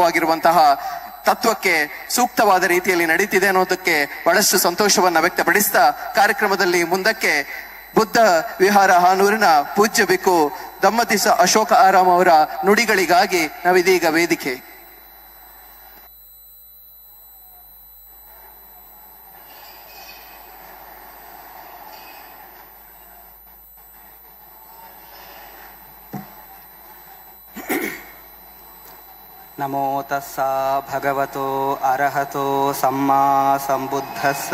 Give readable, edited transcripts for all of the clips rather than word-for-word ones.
ಆಗಿರುವಂತಹ ತತ್ವಕ್ಕೆ ಸೂಕ್ತವಾದ ರೀತಿಯಲ್ಲಿ ನಡೀತಿದೆ ಅನ್ನೋದಕ್ಕೆ ಬಹಳಷ್ಟು ಸಂತೋಷವನ್ನ ವ್ಯಕ್ತಪಡಿಸ್ತಾ ಕಾರ್ಯಕ್ರಮದಲ್ಲಿ ಮುಂದಕ್ಕೆ ಬುದ್ಧ ವಿಹಾರ ಹಾನೂರಿನ ಪೂಜ್ಯ ಬಿಕ್ಕು ದಮ್ಮತಿಸ ಅಶೋಕ ಆರಾಮ್ ಅವರ ನುಡಿಗಳಿಗಾಗಿ ನಾವಿದೀಗ ವೇದಿಕೆ. ನಮೋ ತಸ್ಸ ಭಗವತೋ ಅರ್ಹತೋ ಸಮ್ಮಾ ಸಂಬುದ್ಧಸ್ಸ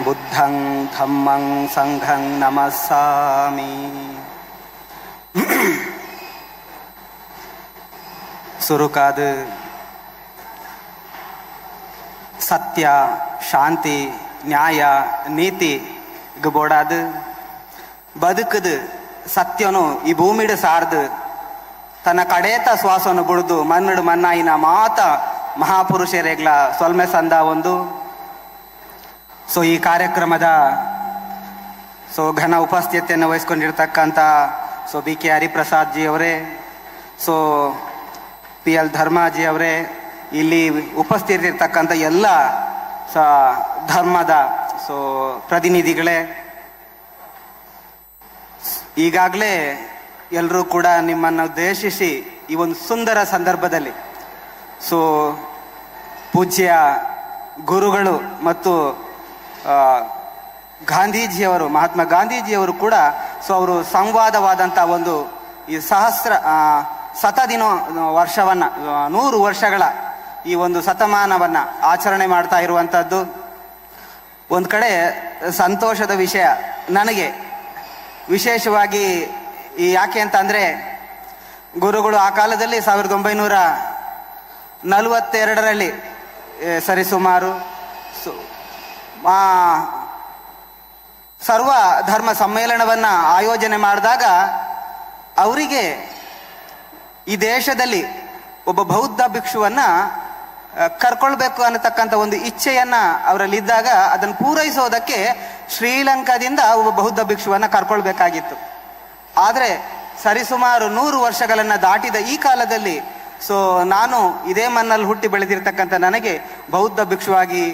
ಬುದ್ಧಂ ಧಮ್ಮಂ ಸಂಘಂ ನಮಸ್ಸಾಮಿ. ಸುರುಕಾದ ಸತ್ಯ ಶಾಂತಿ ನ್ಯಾಯ ನೀತಿ ಬೋಡಾದ ಬದುಕದ ಸತ್ಯನು ಈ ಭೂಮಿಡ ಸಾರ್ದು ತನ್ನ ಕಡೇತ ಶ್ವಾಸವನ್ನು ಬಿಡ್ದು ಮನ್ನಡು ಮನ್ನಾಯಿನ ಮಾತ ಮಹಾಪುರುಷರೇಗ್ಲ ಸೊಲ್ಮೆ ಸಂದ ಒಂದು. ಸೊ ಈ ಕಾರ್ಯಕ್ರಮದ ಘನ ಉಪಸ್ಥಿತಿಯನ್ನು ವಹಿಸ್ಕೊಂಡಿರ್ತಕ್ಕಂಥ ಬಿ ಕೆ ಹರಿಪ್ರಸಾದ್ ಜಿ ಅವರೇ, ಪಿ ಎಲ್ ಧರ್ಮಾಜಿ ಅವರೇ, ಇಲ್ಲಿ ಉಪಸ್ಥಿತಿರ್ತಕ್ಕಂಥ ಎಲ್ಲ ಧರ್ಮದ ಪ್ರತಿನಿಧಿಗಳೇ, ಈಗಾಗಲೇ ಎಲ್ಲರೂ ಕೂಡ ನಿಮ್ಮನ್ನು ಉದ್ದೇಶಿಸಿ ಈ ಒಂದು ಸುಂದರ ಸಂದರ್ಭದಲ್ಲಿ ಪೂಜ್ಯ ಗುರುಗಳು ಮತ್ತು ಗಾಂಧೀಜಿಯವರು, ಮಹಾತ್ಮ ಗಾಂಧೀಜಿಯವರು ಕೂಡ ಅವರು ಸಂವಾದವಾದಂಥ ಒಂದು ಈ ಶತದಿನ ವರ್ಷವನ್ನು 100 ವರ್ಷಗಳ ಈ ಒಂದು ಶತಮಾನವನ್ನು ಆಚರಣೆ ಮಾಡ್ತಾ ಇರುವಂಥದ್ದು ಒಂದು ಕಡೆ ಸಂತೋಷದ ವಿಷಯ. ನನಗೆ ವಿಶೇಷವಾಗಿ ಯಾಕೆ ಅಂತ ಅಂದರೆ, ಗುರುಗಳು ಆ ಕಾಲದಲ್ಲಿ 1942ರಲ್ಲಿ ಸರಿಸುಮಾರು ಸರ್ವ ಧರ್ಮ ಸಮ್ಮೇಳನವನ್ನು ಆಯೋಜನೆ ಮಾಡಿದಾಗ ಅವರಿಗೆ ಈ ದೇಶದಲ್ಲಿ ಒಬ್ಬ ಬೌದ್ಧ ಭಿಕ್ಷುವನ್ನು ಕರ್ಕೊಳ್ಬೇಕು ಅನ್ನತಕ್ಕಂಥ ಒಂದು ಇಚ್ಛೆಯನ್ನು ಅವರಲ್ಲಿದ್ದಾಗ ಅದನ್ನು ಪೂರೈಸೋದಕ್ಕೆ ಶ್ರೀಲಂಕಾದಿಂದ ಒಬ್ಬ ಬೌದ್ಧ ಭಿಕ್ಷುವನ್ನು ಕರ್ಕೊಳ್ಬೇಕಾಗಿತ್ತು. ಆದರೆ ಸರಿಸುಮಾರು 100 ವರ್ಷಗಳನ್ನು ದಾಟಿದ ಈ ಕಾಲದಲ್ಲಿ ನಾನು ಇದೇ ಮಣ್ಣಲ್ಲಿ ಹುಟ್ಟಿ ಬೆಳೆದಿರ್ತಕ್ಕಂಥ ನನಗೆ ಬೌದ್ಧ ಭಿಕ್ಷುವಾಗಿ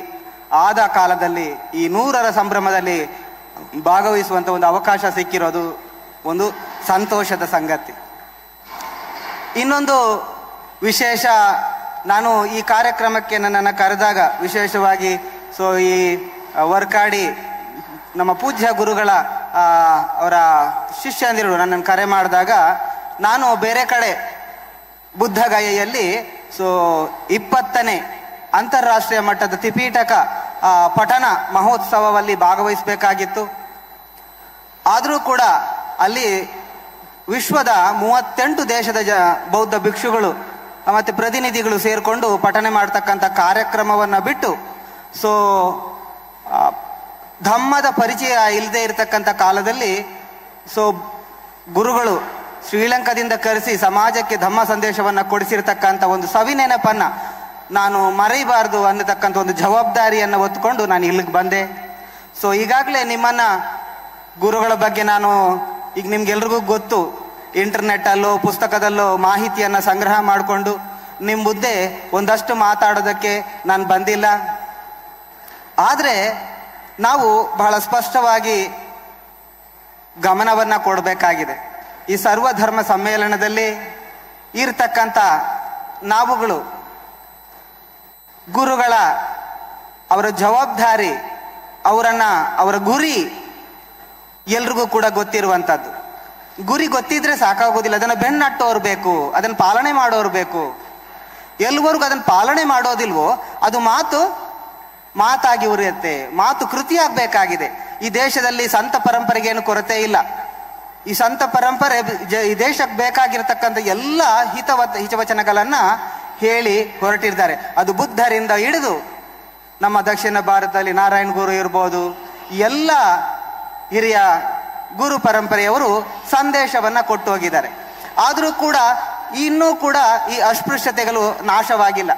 ಆದ ಕಾಲದಲ್ಲಿ ಈ 100ರ ಸಂಭ್ರಮದಲ್ಲಿ ಭಾಗವಹಿಸುವಂಥ ಒಂದು ಅವಕಾಶ ಸಿಕ್ಕಿರೋದು ಒಂದು ಸಂತೋಷದ ಸಂಗತಿ. ಇನ್ನೊಂದು ವಿಶೇಷ, ನಾನು ಈ ಕಾರ್ಯಕ್ರಮಕ್ಕೆ ನನ್ನನ್ನು ಕರೆದಾಗ ವಿಶೇಷವಾಗಿ ಈ ವರ್ಕಾಡಿ ನಮ್ಮ ಪೂಜ್ಯ ಗುರುಗಳ ಅವರ ಶಿಷ್ಯಂದಿರು ನನ್ನನ್ನು ಕರೆ ಮಾಡಿದಾಗ ನಾನು ಬೇರೆ ಕಡೆ ಬುದ್ಧಗಯೆಯಲ್ಲಿ 20ನೇ ಅಂತಾರಾಷ್ಟ್ರೀಯ ಮಟ್ಟದ ತ್ರಿಪೀಠಕ ಪಠಣ ಮಹೋತ್ಸವದಲ್ಲಿ ಭಾಗವಹಿಸಬೇಕಾಗಿತ್ತು. ಆದರೂ ಕೂಡ ಅಲ್ಲಿ ವಿಶ್ವದ 38 ದೇಶದ ಬೌದ್ಧ ಭಿಕ್ಷುಗಳು ಮತ್ತು ಪ್ರತಿನಿಧಿಗಳು ಸೇರಿಕೊಂಡು ಪಠನೆ ಮಾಡ್ತಕ್ಕಂಥ ಕಾರ್ಯಕ್ರಮವನ್ನು ಬಿಟ್ಟು ಧಮ್ಮದ ಪರಿಚಯ ಇಲ್ಲದೆ ಇರತಕ್ಕಂಥ ಕಾಲದಲ್ಲಿ ಗುರುಗಳು ಶ್ರೀಲಂಕಾದಿಂದ ಕರೆಸಿ ಸಮಾಜಕ್ಕೆ ಧಮ್ಮ ಸಂದೇಶವನ್ನು ಕೊಡಿಸಿರ್ತಕ್ಕಂಥ ಒಂದು ಸವಿನೆನಪನ್ನು ನಾನು ಮರೆಯಬಾರ್ದು ಅನ್ನತಕ್ಕಂಥ ಒಂದು ಜವಾಬ್ದಾರಿಯನ್ನು ಹೊತ್ಕೊಂಡು ನಾನು ಇಲ್ಲಿಗೆ ಬಂದೆ. ಈಗಾಗಲೇ ನಿಮ್ಮನ್ನು ಗುರುಗಳ ಬಗ್ಗೆ ನಾನು ಈಗ ನಿಮ್ಗೆಲ್ರಿಗೂ ಗೊತ್ತು, ಇಂಟರ್ನೆಟ್ಟಲ್ಲೋ ಪುಸ್ತಕದಲ್ಲೋ ಮಾಹಿತಿಯನ್ನು ಸಂಗ್ರಹ ಮಾಡಿಕೊಂಡು ನಿಮ್ಮ ಮುಂದೆ ಒಂದಷ್ಟು ಮಾತಾಡೋದಕ್ಕೆ ನಾನು ಬಂದಿಲ್ಲ. ಆದರೆ ನಾವು ಬಹಳ ಸ್ಪಷ್ಟವಾಗಿ ಗಮನವನ್ನು ಕೊಡಬೇಕಾಗಿದೆ. ಈ ಸರ್ವಧರ್ಮ ಸಮ್ಮೇಳನದಲ್ಲಿ ಇರ್ತಕ್ಕಂಥ ನಾವುಗಳು ಗುರುಗಳ ಅವರ ಜವಾಬ್ದಾರಿ, ಅವರ ಗುರಿ ಎಲ್ರಿಗೂ ಕೂಡ ಗೊತ್ತಿರುವಂಥದ್ದು. ಗುರಿ ಗೊತ್ತಿದ್ರೆ ಸಾಕಾಗೋದಿಲ್ಲ, ಅದನ್ನು ಬೆನ್ನಟ್ಟೋರು ಬೇಕು, ಅದನ್ನು ಪಾಲನೆ ಮಾಡೋರು ಬೇಕು. ಎಲ್ಲಿವರೆಗೂ ಅದನ್ನು ಪಾಲನೆ ಮಾಡೋದಿಲ್ವೋ ಅದು ಮಾತಾಗಿ ಉರಿಯುತ್ತೆ, ಮಾತು ಕೃತಿಯಾಗಬೇಕಾಗಿದೆ. ಈ ದೇಶದಲ್ಲಿ ಸಂತ ಪರಂಪರೆಗೇನು ಕೊರತೆ ಇಲ್ಲ. ಈ ಸಂತ ಪರಂಪರೆ ಈ ದೇಶಕ್ಕೆ ಬೇಕಾಗಿರತಕ್ಕಂಥ ಎಲ್ಲ ಹಿತವಚನಗಳನ್ನು ಹೇಳಿ ಹೊರಟಿರ್ತಾರೆ. ಅದು ಬುದ್ಧರಿಂದ ಹಿಡಿದು ನಮ್ಮ ದಕ್ಷಿಣ ಭಾರತದಲ್ಲಿ ನಾರಾಯಣ ಗುರು ಇರ್ಬೋದು, ಎಲ್ಲ ಹಿರಿಯ ಗುರು ಪರಂಪರೆಯವರು ಸಂದೇಶವನ್ನು ಕೊಟ್ಟು ಹೋಗಿದ್ದಾರೆ. ಆದರೂ ಕೂಡ ಇನ್ನೂ ಕೂಡ ಈ ಅಸ್ಪೃಶ್ಯತೆಗಳು ನಾಶವಾಗಿಲ್ಲ.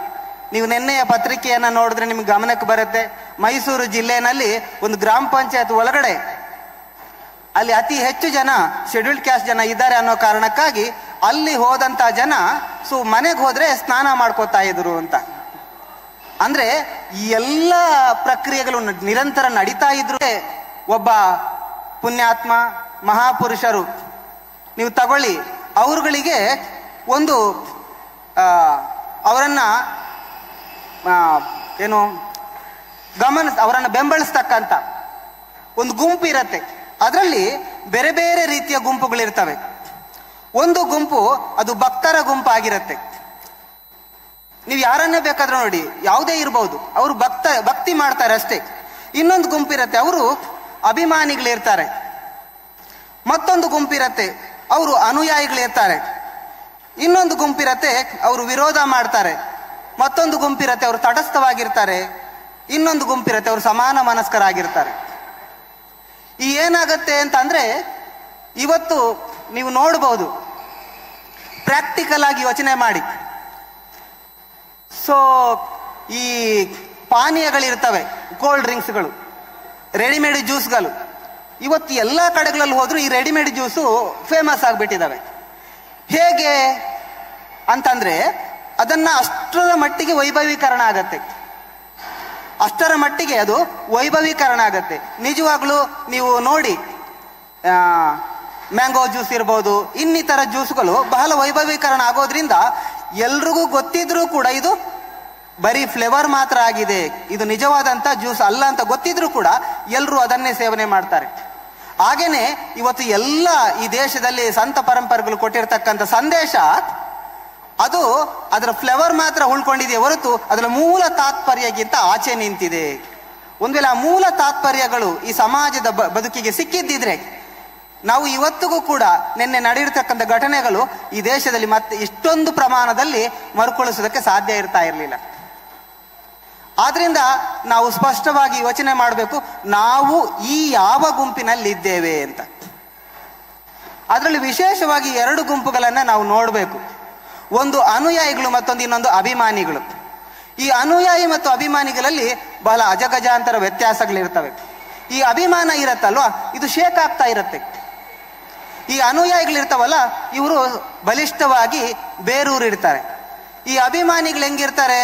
ನೀವು ನಿನ್ನೆಯ ಪತ್ರಿಕೆಯನ್ನು ನೋಡಿದ್ರೆ ನಿಮ್ಗೆ ಗಮನಕ್ಕೆ ಬರುತ್ತೆ, ಮೈಸೂರು ಜಿಲ್ಲೆಯಲ್ಲಿ ಒಂದು ಗ್ರಾಮ ಪಂಚಾಯತ್ ಒಳಗಡೆ ಅಲ್ಲಿ ಅತಿ ಹೆಚ್ಚು ಜನ ಶೆಡ್ಯೂಲ್ಡ್ ಕ್ಯಾಸ್ಟ್ ಜನ ಇದ್ದಾರೆ ಅನ್ನೋ ಕಾರಣಕ್ಕಾಗಿ ಅಲ್ಲಿ ಹೋದಂತ ಜನ ಮನೆಗೆ ಹೋದ್ರೆ ಸ್ನಾನ ಮಾಡ್ಕೋತಾ ಇದ್ರು ಅಂತ. ಅಂದ್ರೆ ಈ ಎಲ್ಲ ಪ್ರಕ್ರಿಯೆಗಳು ನಿರಂತರ ನಡೀತಾ ಇದ್ರು. ಒಬ್ಬ ಪುಣ್ಯಾತ್ಮ ಮಹಾಪುರುಷರು ನೀವು ತಗೊಳ್ಳಿ, ಅವರುಗಳಿಗೆ ಒಂದು ಅವರನ್ನ ಏನು ಅವರನ್ನು ಬೆಂಬಲಿಸ್ತಕ್ಕಂಥ ಒಂದು ಗುಂಪು ಇರತ್ತೆ. ಅದರಲ್ಲಿ ಬೇರೆ ಬೇರೆ ರೀತಿಯ ಗುಂಪುಗಳಿರ್ತವೆ. ಒಂದು ಗುಂಪು ಅದು ಭಕ್ತರ ಗುಂಪಾಗಿರತ್ತೆ. ನೀವು ಯಾರನ್ನೇ ಬೇಕಾದ್ರೂ ನೋಡಿ, ಯಾವುದೇ ಇರ್ಬೋದು, ಅವರು ಭಕ್ತಿ ಮಾಡ್ತಾರೆ ಅಷ್ಟೇ. ಇನ್ನೊಂದು ಗುಂಪಿರತ್ತೆ, ಅವರು ಅಭಿಮಾನಿಗಳಿರ್ತಾರೆ. ಮತ್ತೊಂದು ಗುಂಪಿರತ್ತೆ, ಅವರು ಅನುಯಾಯಿಗಳಿರ್ತಾರೆ. ಇನ್ನೊಂದು ಗುಂಪಿರತ್ತೆ, ಅವರು ವಿರೋಧ ಮಾಡ್ತಾರೆ. ಮತ್ತೊಂದು ಗುಂಪಿರತ್ತೆ, ಅವರು ತಟಸ್ಥವಾಗಿರ್ತಾರೆ. ಇನ್ನೊಂದು ಗುಂಪಿರತ್ತೆ, ಅವರು ಸಮಾನ ಮನಸ್ಕರಾಗಿರ್ತಾರೆ. ಈ ಏನಾಗತ್ತೆ ಅಂತಂದ್ರೆ, ಇವತ್ತು ನೀವು ನೋಡ್ಬೋದು, ಪ್ರಾಕ್ಟಿಕಲ್ ಆಗಿ ಯೋಚನೆ ಮಾಡಿ. ಈ ಪಾನೀಯಗಳಿರ್ತವೆ, ಕೋಲ್ಡ್ ಡ್ರಿಂಕ್ಸ್ಗಳು, ರೆಡಿಮೇಡ್ ಜ್ಯೂಸ್ಗಳು, ಇವತ್ತು ಎಲ್ಲ ಕಡೆಗಳಲ್ಲಿ ಹೋದ್ರು ಈ ರೆಡಿಮೇಡ್ ಜ್ಯೂಸು ಫೇಮಸ್ ಆಗಿಬಿಟ್ಟಿದ್ದಾವೆ. ಹೇಗೆ ಅಂತಂದ್ರೆ, ಅದನ್ನ ಅಷ್ಟರ ಮಟ್ಟಿಗೆ ವೈಭವೀಕರಣ ಆಗತ್ತೆ. ಅಷ್ಟರ ಮಟ್ಟಿಗೆ ಅದು ವೈಭವೀಕರಣ ಆಗತ್ತೆ. ನಿಜವಾಗ್ಲೂ ನೀವು ನೋಡಿ, ಮ್ಯಾಂಗೋ ಜ್ಯೂಸ್ ಇರ್ಬೋದು, ಇನ್ನಿತರ ಜ್ಯೂಸ್ಗಳು ಬಹಳ ವೈಭವೀಕರಣ ಆಗೋದ್ರಿಂದ ಎಲ್ರಿಗೂ ಗೊತ್ತಿದ್ರೂ ಕೂಡ ಇದು ಬರೀ ಫ್ಲೇವರ್ ಮಾತ್ರ ಆಗಿದೆ, ಇದು ನಿಜವಾದಂತ ಜ್ಯೂಸ್ ಅಲ್ಲ ಅಂತ ಗೊತ್ತಿದ್ರೂ ಕೂಡ ಎಲ್ಲರೂ ಅದನ್ನೇ ಸೇವನೆ ಮಾಡ್ತಾರೆ. ಹಾಗೇನೆ ಇವತ್ತು ಎಲ್ಲ ಈ ದೇಶದಲ್ಲಿ ಸಂತ ಪರಂಪರೆಗಳು ಕೊಟ್ಟಿರ್ತಕ್ಕಂಥ ಸಂದೇಶ ಅದು ಅದರ ಫ್ಲೇವರ್ ಮಾತ್ರ ಉಳ್ಕೊಂಡಿದೆ ಹೊರತು ಅದರ ಮೂಲ ತಾತ್ಪರ್ಯಕ್ಕಿಂತ ಆಚೆ ನಿಂತಿದೆ. ಒಂದ್ ವೇಳೆ ಆ ಮೂಲ ತಾತ್ಪರ್ಯಗಳು ಈ ಸಮಾಜದ ಬದುಕಿಗೆ ಸಿಕ್ಕಿದ್ದಿದ್ರೆ ನಾವು ಇವತ್ತಿಗೂ ಕೂಡ ನಿನ್ನೆ ನಡೆಯಿರ್ತಕ್ಕಂಥ ಘಟನೆಗಳು ಈ ದೇಶದಲ್ಲಿ ಮತ್ತೆ ಇಷ್ಟೊಂದು ಪ್ರಮಾಣದಲ್ಲಿ ಮರುಕಳಿಸೋದಕ್ಕೆ ಸಾಧ್ಯ ಇರ್ತಾ ಇರಲಿಲ್ಲ. ಆದ್ರಿಂದ ನಾವು ಸ್ಪಷ್ಟವಾಗಿ ಯೋಚನೆ ಮಾಡಬೇಕು, ನಾವು ಈ ಯಾವ ಗುಂಪಿನಲ್ಲಿ ಇದ್ದೇವೆ ಅಂತ. ಅದರಲ್ಲಿ ವಿಶೇಷವಾಗಿ ಎರಡು ಗುಂಪುಗಳನ್ನ ನಾವು ನೋಡಬೇಕು. ಒಂದು ಅನುಯಾಯಿಗಳು, ಇನ್ನೊಂದು ಅಭಿಮಾನಿಗಳು. ಈ ಅನುಯಾಯಿ ಮತ್ತು ಅಭಿಮಾನಿಗಳಲ್ಲಿ ಬಹಳ ಅಜಗಜಾಂತರ ವ್ಯತ್ಯಾಸಗಳಿರ್ತವೆ. ಈ ಅಭಿಮಾನ ಇರತ್ತಲ್ವಾ, ಇದು ಶೇಕ್ ಆಗ್ತಾ ಇರತ್ತೆ. ಈ ಅನುಯಾಯಿಗಳಿರ್ತಾವಲ್ಲ, ಇವರು ಬಲಿಷ್ಠವಾಗಿ ಬೇರೂರಿರ್ತಾರೆ. ಈ ಅಭಿಮಾನಿಗಳು ಹೆಂಗಿರ್ತಾರೆ,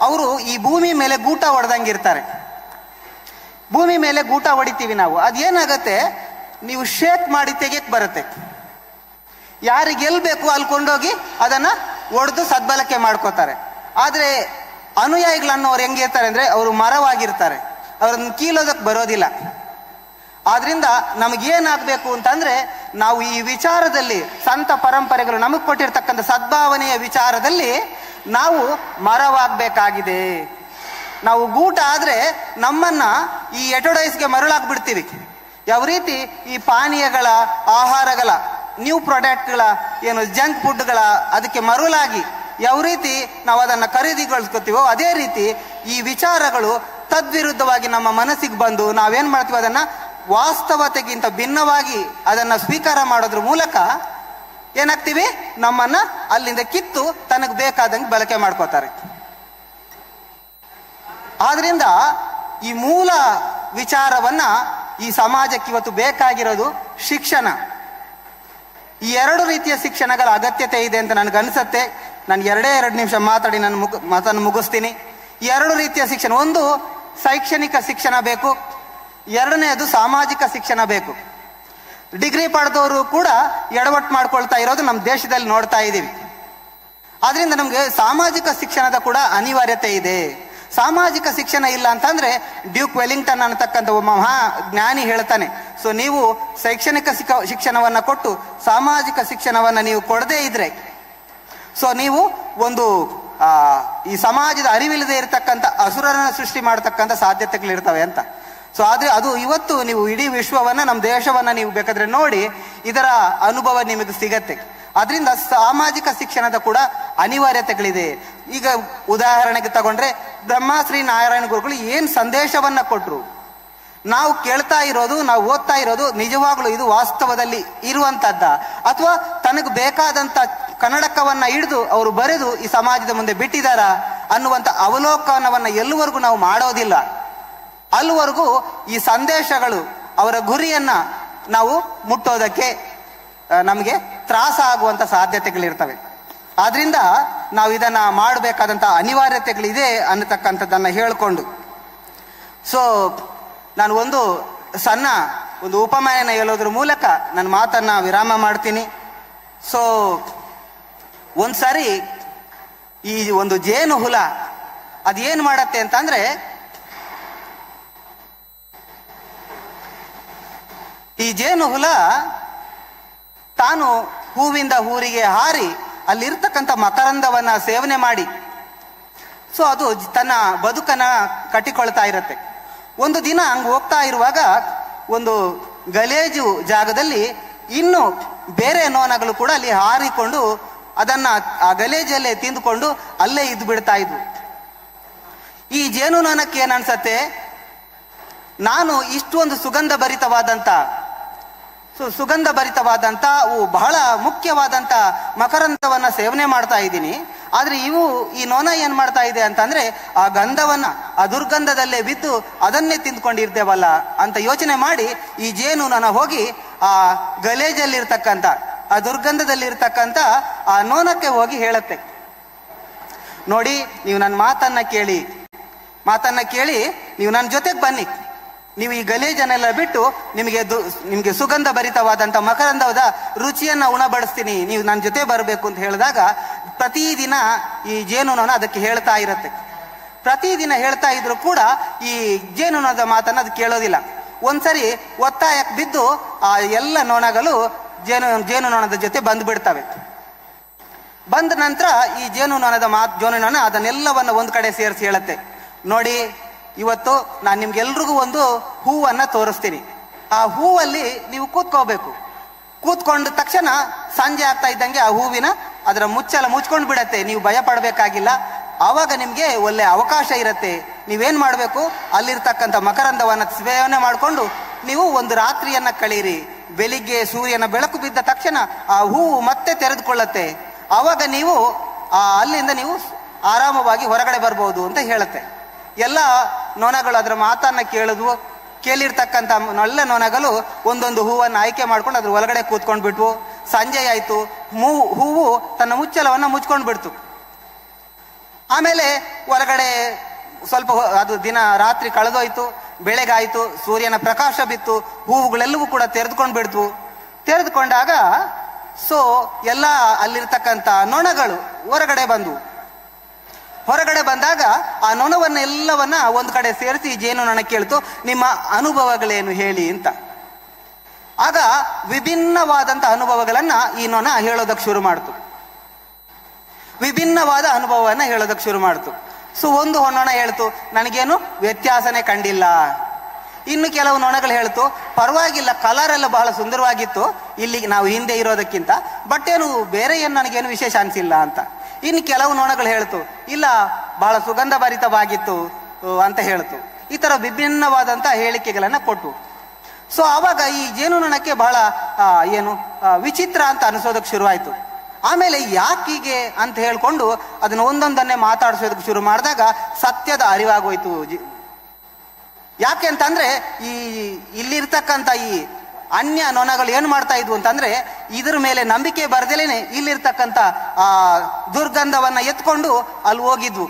ಅವರು ಈ ಭೂಮಿ ಮೇಲೆ ಗೂಟ ಹೊಡೆದಂಗಿರ್ತಾರೆ. ಭೂಮಿ ಮೇಲೆ ಗೂಟ ಹೊಡಿತೀವಿ ನಾವು, ಅದೇನಾಗತ್ತೆ, ನೀವು ಶೇಕ್ ಮಾಡಿ ತೆಗೆಯಕ್ ಬರುತ್ತೆ. ಯಾರಿಗೆ ಎಲ್ಲಿ ಬೇಕು ಅಲ್ಲಿ ಕೊಂಡೋಗಿ ಅದನ್ನ ಒಡೆದು ಸದ್ಬಳಕೆ ಮಾಡ್ಕೋತಾರೆ. ಆದ್ರೆ ಅನುಯಾಯಿಗಳನ್ನೋರು ಹೆಂಗಿರ್ತಾರೆ ಅಂದ್ರೆ, ಅವರು ಮರವಾಗಿರ್ತಾರೆ, ಅವ್ರನ್ನ ಕೀಳೋದಕ್ಕೆ ಬರೋದಿಲ್ಲ. ಆದ್ರಿಂದ ನಮಗೇನಾಗಬೇಕು ಅಂತಂದ್ರೆ, ನಾವು ಈ ವಿಚಾರದಲ್ಲಿ ಸಂತ ಪರಂಪರೆಗಳು ನಮಗೆ ಕೊಟ್ಟಿರ್ತಕ್ಕಂಥ ಸದ್ಭಾವನೆಯ ವಿಚಾರದಲ್ಲಿ ನಾವು ಮರವಾಗಬೇಕಾಗಿದೆ. ನಾವು ಗೂಟ ಆದ್ರೆ ನಮ್ಮನ್ನ ಈ ಎಟೋಡೈಸ್ಗೆ ಮರಳಾಗ್ಬಿಡ್ತೀವಿ. ಯಾವ ರೀತಿ ಈ ಪಾನೀಯಗಳ, ಆಹಾರಗಳ, ನ್ಯೂ ಪ್ರಾಡಕ್ಟ್ಗಳ, ಏನು ಜಂಕ್ ಫುಡ್ಗಳ ಅದಕ್ಕೆ ಮರುಳಾಗಿ ಯಾವ ರೀತಿ ನಾವು ಅದನ್ನ ಖರೀದಿಗೊಳಿಸ್ಕೊತೀವೋ, ಅದೇ ರೀತಿ ಈ ವಿಚಾರಗಳು ತದ್ವಿರುದ್ಧವಾಗಿ ನಮ್ಮ ಮನಸ್ಸಿಗೆ ಬಂದು ನಾವೇನ್ ಮಾಡ್ತೀವಿ, ಅದನ್ನ ವಾಸ್ತವತೆಗಿಂತ ಭಿನ್ನವಾಗಿ ಅದನ್ನ ಸ್ವೀಕಾರ ಮಾಡೋದ್ರ ಮೂಲಕ ಏನಾಗ್ತೀವಿ, ನಮ್ಮನ್ನ ಅಲ್ಲಿಂದ ಕಿತ್ತು ತನಗೆ ಬೇಕಾದಂಗೆ ಬಳಕೆ ಮಾಡ್ಕೋತಾರೆ. ಆದ್ರಿಂದ ಈ ಮೂಲ ವಿಚಾರವನ್ನ ಈ ಸಮಾಜಕ್ಕೆ ಇವತ್ತು ಬೇಕಾಗಿರೋದು ಶಿಕ್ಷಣ. ಈ ಎರಡು ರೀತಿಯ ಶಿಕ್ಷಣಗಳ ಅಗತ್ಯತೆ ಇದೆ ಅಂತ ನನಗನ್ಸುತ್ತೆ. ನಾನು 2 ನಿಮಿಷ ಮಾತಾಡಿ ನನ್ನ ಮಾತನ್ನು ಮುಗಿಸ್ತೀನಿ. ಈ ಎರಡು ರೀತಿಯ ಶಿಕ್ಷಣ, ಒಂದು ಶೈಕ್ಷಣಿಕ ಶಿಕ್ಷಣ ಬೇಕು, ಎರಡನೇದು ಸಾಮಾಜಿಕ ಶಿಕ್ಷಣ ಬೇಕು. ಡಿಗ್ರಿ ಪಡೆದವರು ಕೂಡ ಎಡವಟ್ಟು ಮಾಡ್ಕೊಳ್ತಾ ಇರೋದು ನಮ್ಮ ದೇಶದಲ್ಲಿ ನೋಡ್ತಾ ಇದ್ದೀವಿ. ಆದ್ರಿಂದ ನಮ್ಗೆ ಸಾಮಾಜಿಕ ಶಿಕ್ಷಣದ ಕೂಡ ಅನಿವಾರ್ಯತೆ ಇದೆ. ಸಾಮಾಜಿಕ ಶಿಕ್ಷಣ ಇಲ್ಲ ಅಂತಂದ್ರೆ, ಡ್ಯೂಕ್ ವೆಲ್ಲಿಂಗ್ಟನ್ ಅನ್ನತಕ್ಕಂಥ ಒಬ್ಬ ಮಹಾ ಜ್ಞಾನಿ ಹೇಳ್ತಾನೆ, ನೀವು ಶೈಕ್ಷಣಿಕ ಶಿಕ್ಷಣವನ್ನ ಕೊಟ್ಟು ಸಾಮಾಜಿಕ ಶಿಕ್ಷಣವನ್ನ ನೀವು ಕೊಡದೇ ಇದ್ರೆ ನೀವು ಒಂದು ಈ ಸಮಾಜದ ಅರಿವಿಲ್ಲದೆ ಇರತಕ್ಕಂಥ ಅಸುರರನ್ನ ಸೃಷ್ಟಿ ಮಾಡತಕ್ಕಂಥ ಸಾಧ್ಯತೆಗಳಿರ್ತವೆ ಅಂತ. ಆದ್ರೆ ಅದು ಇವತ್ತು ನೀವು ಇಡೀ ವಿಶ್ವವನ್ನ, ನಮ್ಮ ದೇಶವನ್ನ ನೀವು ಬೇಕಾದ್ರೆ ನೋಡಿ, ಇದರ ಅನುಭವ ನಿಮಗೆ ಸಿಗತ್ತೆ. ಅದರಿಂದ ಸಾಮಾಜಿಕ ಶಿಕ್ಷಣದ ಕೂಡ ಅನಿವಾರ್ಯತೆಗಳಿದೆ. ಈಗ ಉದಾಹರಣೆಗೆ ತಗೊಂಡ್ರೆ, ಬ್ರಹ್ಮಶ್ರೀ ನಾರಾಯಣ ಗುರುಗಳು ಏನ್ ಸಂದೇಶವನ್ನ ಕೊಟ್ರು, ನಾವು ಕೇಳ್ತಾ ಇರೋದು, ನಾವು ಓದ್ತಾ ಇರೋದು ನಿಜವಾಗ್ಲೂ ಇದು ವಾಸ್ತವದಲ್ಲಿ ಇರುವಂತದ್ದ, ಅಥವಾ ತನಗೆ ಬೇಕಾದಂತ ಕನ್ನಡಕವನ್ನ ಹಿಡಿದು ಅವರು ಬರೆದು ಈ ಸಮಾಜದ ಮುಂದೆ ಬಿಟ್ಟಿದಾರ ಅನ್ನುವಂಥ ಅವಲೋಕನವನ್ನ ಎಲ್ಲವರೆಗೂ ನಾವು ಮಾಡೋದಿಲ್ಲ, ಅಲ್ಲಿವರೆಗೂ ಈ ಸಂದೇಶಗಳು ಅವರ ಗುರಿಯನ್ನ ನಾವು ಮುಟ್ಟೋದಕ್ಕೆ ನಮಗೆ ತ್ರಾಸ ಆಗುವಂತ ಸಾಧ್ಯತೆಗಳಿರ್ತವೆ. ಆದ್ರಿಂದ ನಾವು ಇದನ್ನ ಮಾಡಬೇಕಾದಂತ ಅನಿವಾರ್ಯತೆಗಳಿದೆ ಅನ್ನತಕ್ಕಂಥದ್ದನ್ನ ಹೇಳಿಕೊಂಡು, ಸೊ ನಾನು ಒಂದು ಸಣ್ಣ ಉಪಮಾನ ಹೇಳೋದ್ರ ಮೂಲಕ ನನ್ನ ಮಾತನ್ನ ವಿರಾಮ ಮಾಡ್ತೀನಿ. ಸೊ ಒಂದ್ಸಾರಿ ಈ ಒಂದು ಜೇನು ಹುಳ ಅದೇನು ಮಾಡತ್ತೆ ಅಂತಂದ್ರೆ, ಈ ಜೇನು ಹುಳ ತಾನು ಹೂವಿಂದ ಊರಿಗೆ ಹಾರಿ ಅಲ್ಲಿರ್ತಕ್ಕಂಥ ಮಕರಂದವನ್ನ ಸೇವನೆ ಮಾಡಿ ಸೊ ಅದು ತನ್ನ ಬದುಕನ್ನ ಕಟ್ಟಿಕೊಳ್ತಾ ಇರತ್ತೆ. ಒಂದು ದಿನ ಹಂಗೆ ಹೋಗ್ತಾ ಇರುವಾಗ ಒಂದು ಗಲೇಜು ಜಾಗದಲ್ಲಿ ಇನ್ನು ಬೇರೆ ನೊಣಗಳು ಕೂಡ ಅಲ್ಲಿ ಹಾರಿಕೊಂಡು ಅದನ್ನ ಆ ಗಲೇಜಲ್ಲೇ ತಿಂದುಕೊಂಡು ಅಲ್ಲೇ ಇದ್ದು ಬಿಡ್ತಾ ಇದ್ವು. ಈ ಜೇನು ನೊಣಕ್ಕೆ ಏನ್ ಅನ್ಸತ್ತೆ, ನಾನು ಇಷ್ಟೊಂದು ಸುಗಂಧ ಭರಿತವಾದಂತ ಬಹಳ ಮುಖ್ಯವಾದಂತ ಮಕರಂದವನ್ನ ಸೇವನೆ ಮಾಡ್ತಾ ಇದ್ದೀನಿ, ಆದ್ರೆ ಈ ನೊಣ ಏನ್ ಮಾಡ್ತಾ ಇದೆ ಅಂತಂದ್ರೆ ಆ ಗಂಧವನ್ನ ಆ ದುರ್ಗಂಧದಲ್ಲೇ ಬಿದ್ದು ಅದನ್ನೇ ತಿಂದ್ಕೊಂಡಿರ್ತೇವಲ್ಲ ಅಂತ ಯೋಚನೆ ಮಾಡಿ ಈ ಜೇನು ನೊಣ ಹೋಗಿ ಆ ಗಲೇಜಲ್ಲಿರ್ತಕ್ಕಂಥ ಆ ದುರ್ಗಂಧದಲ್ಲಿರ್ತಕ್ಕಂಥ ಆ ನೊಣಕ್ಕೆ ಹೋಗಿ ಹೇಳುತ್ತೆ, ನೋಡಿ ನೀವು ನನ್ನ ಮಾತನ್ನ ಕೇಳಿ ನೀವು ನನ್ನ ಜೊತೆಗೆ ಬನ್ನಿ, ನೀವು ಈ ಗಲೇಜನ್ನೆಲ್ಲ ಬಿಟ್ಟು ನಿಮಗೆ ಸುಗಂಧ ಭರಿತವಾದಂಥ ಮಕರಂದದ ರುಚಿಯನ್ನ ಉಣಬಡಿಸ್ತೀನಿ, ನೀವು ನನ್ನ ಜೊತೆ ಬರಬೇಕು ಅಂತ ಹೇಳಿದಾಗ ಪ್ರತಿದಿನ ಈ ಜೇನುನೊಣ ಅದಕ್ಕೆ ಹೇಳ್ತಾ ಇರುತ್ತೆ. ಪ್ರತಿದಿನ ಹೇಳ್ತಾ ಇದ್ರು ಕೂಡ ಈ ಜೇನುನೊಣದ ಮಾತನ್ನ ಅದು ಕೇಳೋದಿಲ್ಲ. ಒಂದ್ಸರಿ ಒತ್ತಾಯಕ್ಕೆ ಬಿದ್ದು ಆ ಎಲ್ಲ ನೊಣಗಳು ಜೇನುನೊಣದ ಜೊತೆ ಬಂದ್ಬಿಡ್ತವೆ. ಬಂದ ನಂತರ ಈ ಜೇನುನೊಣ ಅದನ್ನೆಲ್ಲವನ್ನ ಒಂದ್ ಕಡೆ ಸೇರಿಸಿ ಹೇಳುತ್ತೆ, ನೋಡಿ ಇವತ್ತು ನಾನು ನಿಮ್ಗೆಲ್ರಿಗೂ ಒಂದು ಹೂವನ್ನ ತೋರಿಸ್ತೀನಿ, ಆ ಹೂವಲ್ಲಿ ನೀವು ಕೂತ್ಕೋಬೇಕು. ಕೂತ್ಕೊಂಡ ತಕ್ಷಣ ಸಂಜೆ ಆಗ್ತಾ ಇದ್ದಂಗೆ ಆ ಹೂವಿನ ಅದರ ಮುಚ್ಕೊಂಡು ಬಿಡತ್ತೆ, ನೀವು ಭಯ ಪಡಬೇಕಾಗಿಲ್ಲ. ಆವಾಗ ನಿಮ್ಗೆ ಒಳ್ಳೆ ಅವಕಾಶ ಇರತ್ತೆ. ನೀವೇನ್ ಮಾಡ್ಬೇಕು, ಅಲ್ಲಿರ್ತಕ್ಕಂಥ ಮಕರಂದವನ್ನ ಸೇವನೆ ಮಾಡಿಕೊಂಡು ನೀವು ಒಂದು ರಾತ್ರಿಯನ್ನ ಕಳೀರಿ. ಬೆಳಿಗ್ಗೆ ಸೂರ್ಯನ ಬೆಳಕು ಬಿದ್ದ ತಕ್ಷಣ ಆ ಹೂವು ಮತ್ತೆ ತೆರೆದುಕೊಳ್ಳತ್ತೆ. ಆವಾಗ ನೀವು ಅಲ್ಲಿಂದ ನೀವು ಆರಾಮವಾಗಿ ಹೊರಗಡೆ ಬರ್ಬೋದು ಅಂತ ಹೇಳುತ್ತೆ. ಎಲ್ಲ ನೊಣಗಳು ಅದರ ಮಾತನ್ನ ಕೇಳಿರ್ತಕ್ಕಂಥ ಎಲ್ಲ ನೊಣಗಳು ಒಂದೊಂದು ಹೂವನ್ನು ಆಯ್ಕೆ ಮಾಡ್ಕೊಂಡು ಅದ್ರ ಒಳಗಡೆ ಕೂತ್ಕೊಂಡು ಬಿಟ್ವು. ಸಂಜೆ ಆಯ್ತು, ಹೂವು ತನ್ನ ಮುಚ್ಚಳವನ್ನ ಮುಚ್ಕೊಂಡು ಬಿಡ್ತು. ಆಮೇಲೆ ಹೊರಗಡೆ ಸ್ವಲ್ಪ ಅದು ರಾತ್ರಿ ಕಳೆದೋಯ್ತು, ಬೆಳಗಾಯ್ತು, ಸೂರ್ಯನ ಪ್ರಕಾಶ ಬಿತ್ತು, ಹೂವುಗಳೆಲ್ಲವೂ ಕೂಡ ತೆರೆದುಕೊಂಡು ತೆರೆದುಕೊಂಡಾಗ ಸೊ ಎಲ್ಲ ಅಲ್ಲಿರ್ತಕ್ಕಂಥ ನೊಣಗಳು ಹೊರಗಡೆ ಬಂದಾಗ ಆ ನೊಣವನ್ನೆಲ್ಲವನ್ನ ಒಂದು ಕಡೆ ಸೇರಿಸಿ ಜೇನುನೊಣ ಕೇಳ್ತು, ನಿಮ್ಮ ಅನುಭವಗಳೇನು ಹೇಳಿ ಅಂತ. ಆಗ ವಿಭಿನ್ನವಾದಂಥ ಅನುಭವಗಳನ್ನ ಈ ನೊಣ ಹೇಳೋದಕ್ಕೆ ಶುರು ಮಾಡ್ತು. ವಿಭಿನ್ನವಾದ ಅನುಭವವನ್ನ ಹೇಳೋದಕ್ಕೆ ಶುರು ಮಾಡ್ತು. ಸೊ ಒಂದು ನೊಣ ಹೇಳ್ತು, ನನಗೇನು ವ್ಯತ್ಯಾಸನೇ ಕಂಡಿಲ್ಲ. ಇನ್ನು ಕೆಲವು ನೊಣಗಳು ಹೇಳ್ತು, ಪರವಾಗಿಲ್ಲ, ಕಲರ್ ಎಲ್ಲ ಬಹಳ ಸುಂದರವಾಗಿತ್ತು ಇಲ್ಲಿ ನಾವು ಹಿಂದೆ ಇರೋದಕ್ಕಿಂತ, ಬಟ್ ಏನು ಬೇರೆ ಏನು ನನಗೇನು ವಿಶೇಷ ಅನ್ಸಿಲ್ಲ ಅಂತ. ಇನ್ನು ಕೆಲವು ನೊಣಗಳು ಹೇಳ್ತು, ಇಲ್ಲ ಬಹಳ ಸುಗಂಧ ಭರಿತವಾಗಿತ್ತು ಅಂತ ಹೇಳ್ತು. ಈ ತರ ವಿಭಿನ್ನವಾದಂತ ಹೇಳಿಕೆಗಳನ್ನ ಕೊಟ್ಟು ಸೊ ಆವಾಗ ಈ ಜೇನುನೊಣಕ್ಕೆ ಬಹಳ ವಿಚಿತ್ರ ಅಂತ ಅನಿಸೋದಕ್ಕೆ ಶುರುವಾಯ್ತು. ಆಮೇಲೆ ಯಾಕೀಗೆ ಅಂತ ಹೇಳ್ಕೊಂಡು ಅದನ್ನ ಒಂದೊಂದನ್ನೇ ಮಾತಾಡಿಸೋದಕ್ಕೆ ಶುರು ಮಾಡಿದಾಗ ಸತ್ಯದ ಅರಿವಾಗೋಯ್ತು. ಯಾಕೆ ಅಂತಂದ್ರೆ ಇಲ್ಲಿರ್ತಕ್ಕಂಥ ಈ ಅನ್ಯ ನೊಣಗಳು ಏನ್ ಮಾಡ್ತಾ ಇದ್ವು ಅಂತಂದ್ರೆ ಇದ್ರ ಮೇಲೆ ನಂಬಿಕೆ ಬರ್ದೇನೆ ಇಲ್ಲಿರ್ತಕ್ಕಂಥ ಆ ದುರ್ಗಂಧವನ್ನ ಎತ್ಕೊಂಡು ಅಲ್ಲಿ ಹೋಗಿದ್ವು.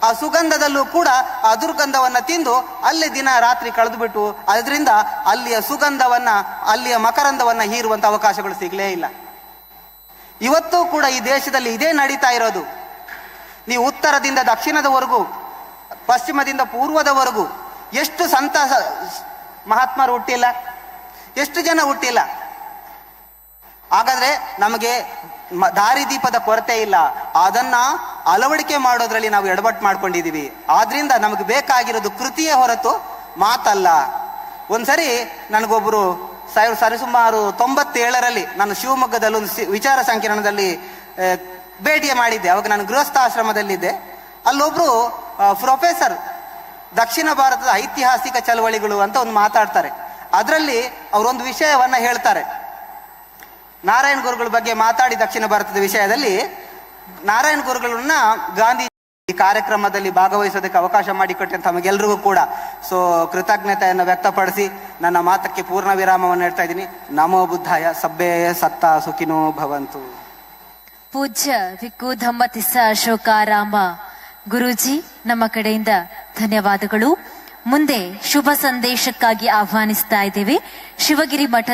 ಆ ಸುಗಂಧದಲ್ಲೂ ಕೂಡ ಆ ದುರ್ಗಂಧವನ್ನ ತಿಂದು ಅಲ್ಲಿ ದಿನ ರಾತ್ರಿ ಕಳೆದು ಬಿಟ್ಟು ಅದರಿಂದ ಅಲ್ಲಿಯ ಸುಗಂಧವನ್ನ ಅಲ್ಲಿಯ ಮಕರಂದವನ್ನ ಹೀರುವಂತ ಅವಕಾಶಗಳು ಸಿಗ್ಲೇ ಇಲ್ಲ. ಇವತ್ತೂ ಕೂಡ ಈ ದೇಶದಲ್ಲಿ ಇದೇ ನಡೀತಾ ಇರೋದು. ನೀವು ಉತ್ತರದಿಂದ ದಕ್ಷಿಣದವರೆಗೂ, ಪಶ್ಚಿಮದಿಂದ ಪೂರ್ವದವರೆಗೂ ಎಷ್ಟು ಸಂತ ಮಹಾತ್ಮರು ಹುಟ್ಟಿಲ್ಲ, ಎಷ್ಟು ಜನ ಹುಟ್ಟಿಲ್ಲ. ಹಾಗಾದ್ರೆ ನಮಗೆ ದಾರಿದೀಪದ ಕೊರತೆ ಇಲ್ಲ, ಅದನ್ನ ಅಳವಡಿಕೆ ಮಾಡೋದ್ರಲ್ಲಿ ನಾವು ಎಡವಟ್ಟು ಮಾಡ್ಕೊಂಡಿದೀವಿ. ಆದ್ರಿಂದ ನಮಗೆ ಬೇಕಾಗಿರೋದು ಕೃತಿಯೇ ಹೊರತು ಮಾತಲ್ಲ. ಒಂದ್ಸರಿ ನನಗೊಬ್ರು ಸರಿಸುಮಾರು 97ರಲ್ಲಿ ನಾನು ಶಿವಮೊಗ್ಗದಲ್ಲಿ ಒಂದು ವಿಚಾರ ಸಂಕಿರಣದಲ್ಲಿ ಭೇಟಿಯ ಮಾಡಿದ್ದೆ. ಅವಾಗ ನಾನು ಗೃಹಸ್ಥಾಶ್ರಮದಲ್ಲಿದ್ದೆ. ಅಲ್ಲೊಬ್ರು ಪ್ರೊಫೆಸರ್ ದಕ್ಷಿಣ ಭಾರತದ ಐತಿಹಾಸಿಕ ಚಳವಳಿಗಳು ಅಂತ ಒಂದು ಮಾತಾಡ್ತಾರೆ. ಅದರಲ್ಲಿ ಅವರೊಂದು ವಿಷಯವನ್ನ ಹೇಳ್ತಾರೆ. ನಾರಾಯಣ ಗುರುಗಳ ಬಗ್ಗೆ ಮಾತಾಡಿ ದಕ್ಷಿಣ ಭಾರತದ ವಿಷಯದಲ್ಲಿ ನಾರಾಯಣ ಗುರುಗಳನ್ನ ಗಾಂಧಿ ಕಾರ್ಯಕ್ರಮದಲ್ಲಿ ಭಾಗವಹಿಸೋದಕ್ಕೆ ಅವಕಾಶ ಮಾಡಿಕೊಟ್ಟಂತ ತಮಗೆಲ್ರಿಗೂ ಕೂಡ ಸೊ ಕೃತಜ್ಞತೆಯನ್ನು ವ್ಯಕ್ತಪಡಿಸಿ ನನ್ನ ಮಾತಕ್ಕೆ ಪೂರ್ಣ ವಿರಾಮವನ್ನು ಹೇಳ್ತಾ ಇದ್ದೀನಿ. ನಮೋ ಬುದ್ಧಾಯ. ಸಬ್ಬೇ ಸತ್ತ ಸುಖಿನೋ ಭವಂತು. ಪೂಜ್ಯ ವಿಕ್ಕು ಧಮ್ಮತಿಸ್ಸ ಅಶೋಕಾರಾಮ ಗುರೂಜಿ, ನಮ್ಮ ಕಡೆಯಿಂದ ಧನ್ಯವಾದಗಳು. ಮುಂದೆ ಶುಭ ಸಂದೇಶಕ್ಕಾಗಿ ಆಹ್ವಾನಿಸ್ತಾ ಇದ್ದೇವೆ ಶಿವಗಿರಿ ಮಠದ